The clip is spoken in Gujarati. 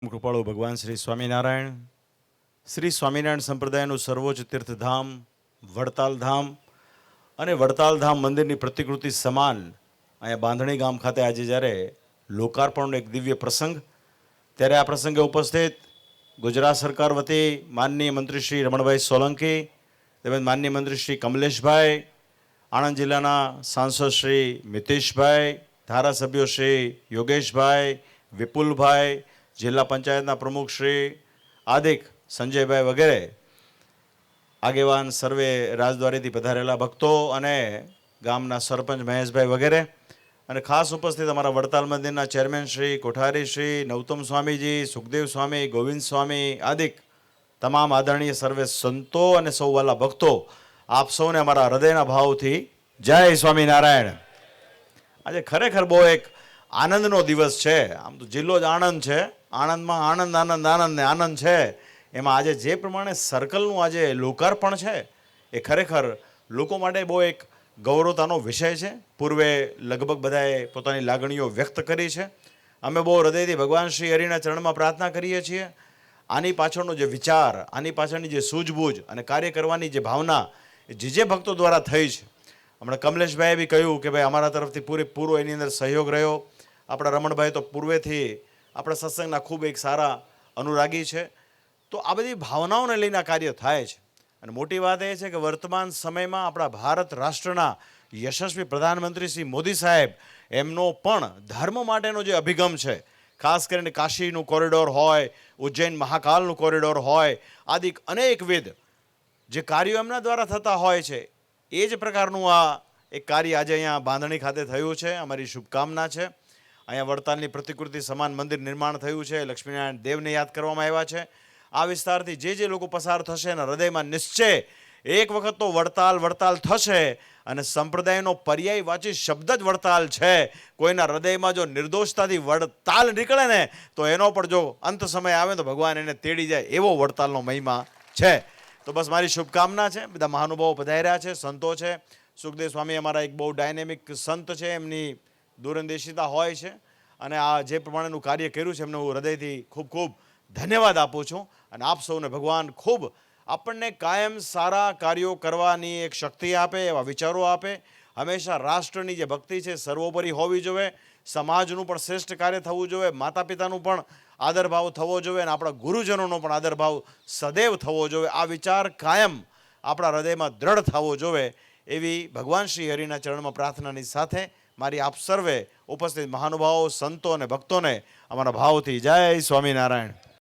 કૃપાળુ ભગવાન શ્રી સ્વામિનારાયણ સંપ્રદાયનું સર્વોચ્ચ તીર્થધામ વડતાલ ધામ અને વડતાલ ધામ મંદિરની પ્રતિકૃતિ સમાન અહીંયા બાંધણી ગામ ખાતે આજે જ્યારે લોકાર્પણનો એક દિવ્ય પ્રસંગ, ત્યારે આ પ્રસંગે ઉપસ્થિત ગુજરાત સરકાર વતી માનનીય મંત્રી શ્રી રમણભાઈ સોલંકી તેમજ માનનીય મંત્રી શ્રી કમલેશભાઈ, આણંદ જિલ્લાના સાંસદ શ્રી મિતેશભાઈ, ધારાસભ્યો શ્રી યોગેશભાઈ, વિપુલભાઈ, જિલ્લા પંચાયતના પ્રમુખ શ્રી આદિક સંજયભાઈ વગેરે આગેવાન સર્વે રાજદ્વારીથી પધારેલા ભક્તો અને ગામના સરપંચ મહેશભાઈ વગેરે અને ખાસ ઉપસ્થિત અમારા વડતાલ મંદિરના ચેરમેન શ્રી કોઠારી શ્રી નૌતમ સ્વામીજી, સુખદેવ સ્વામી, ગોવિંદ સ્વામી આદિક તમામ આદરણીય સર્વે સંતો અને સૌ વાલા ભક્તો, આપ સૌને અમારા હૃદયના ભાવથી જય સ્વામિનારાયણ. આજે ખરેખર બહુ એક આનંદનો દિવસ છે. આમ તો જિલ્લો જ આણંદ છે, આણંદમાં આનંદ આનંદ આનંદ ને આનંદ છે. એમાં આજે જે પ્રમાણે સર્કલનું આજે લોકાર્પણ છે એ ખરેખર લોકો માટે બહુ એક ગૌરવતાનો વિષય છે. પૂર્વે લગભગ બધાએ પોતાની લાગણીઓ વ્યક્ત કરી છે. અમે બહુ હૃદયથી ભગવાન શ્રી હરિના ચરણમાં પ્રાર્થના કરીએ છીએ. આની પાછળનો જે વિચાર, આની પાછળની જે સૂઝબૂઝ અને કાર્ય કરવાની જે ભાવના એ જે ભક્તો દ્વારા થઈ છે. હમણાં કમલેશભાઈએ બી કહ્યું કે ભાઈ અમારા તરફથી પૂરેપૂરો એની અંદર સહયોગ રહ્યો. આપણા રમણભાઈ તો પૂર્વેથી આપણા સત્સંગના ખૂબ એક સારા અનુરાગી છે. તો આ બધી ભાવનાઓને લઈને આ કાર્ય થાય છે. અને મોટી વાત એ છે કે વર્તમાન સમયમાં આપણા ભારત રાષ્ટ્રના યશસ્વી પ્રધાનમંત્રી શ્રી મોદી સાહેબ એમનો પણ ધર્મ માટેનો જે અભિગમ છે, ખાસ કરીને કાશીનું કોરિડોર હોય, ઉજ્જૈન મહાકાલનું કોરિડોર હોય, આદિ અનેકવિધ જે કાર્યો એમના દ્વારા થતા હોય છે, એ જ પ્રકારનું આ એક કાર્ય આજે અહીંયા બાંધણી ખાતે થયું છે. અમારી શુભકામના છે. અહીંયા વડતાલની પ્રતિકૃતિ સમાન મંદિર નિર્માણ થયું છે. લક્ષ્મીનારાયણ દેવને યાદ કરવામાં આવ્યા છે. આ વિસ્તારથી જે લોકો પસાર થશે એના હૃદયમાં નિશ્ચય એક વખત તો વડતાલ થશે. અને સંપ્રદાયનો પર્યાયવાચી શબ્દ જ વડતાલ છે. કોઈના હૃદયમાં જો નિર્દોષતાથી વડતાલ નીકળે ને તો એનો પણ જો અંત સમય આવે તો ભગવાન એને તેડી જાય એવો વડતાલનો મહિમા છે. તો બસ મારી શુભકામના છે. બધા મહાનુભાવો પધાર્યા છે, સંતો છે. સુખદેવ સ્વામી અમારા એક બહુ ડાયનેમિક સંત છે, એમની દૂરંદેશિતા હોય છે. અને આ જે પ્રમાણેનું કાર્ય કર્યું છે એમને હું હૃદયથી ખૂબ ખૂબ ધન્યવાદ આપું છું. અને આપ સૌને ભગવાન ખૂબ આપણને કાયમ સારા કાર્યો કરવાની એક શક્તિ આપે, એવા વિચારો આપે. હંમેશા રાષ્ટ્રની જે ભક્તિ છે સર્વોપરી હોવી જોઈએ. સમાજનું પણ શ્રેષ્ઠ કાર્ય થવું જોઈએ. માતા પિતાનું પણ આદરભાવ થવો જોઈએ અને આપણા ગુરુજનોનો પણ આદરભાવ સદૈવ થવો જોઈએ. આ વિચાર કાયમ આપણા હૃદયમાં દ્રઢ થવો જોઈએ એવી ભગવાન શ્રી હરિના ચરણમાં પ્રાર્થનાની સાથે મારી આપ સર્વે ઉપસ્થિત મહાનુભાવો, સંતો અને ભક્તોને અમારા ભાવથી જય સ્વામિનારાયણ.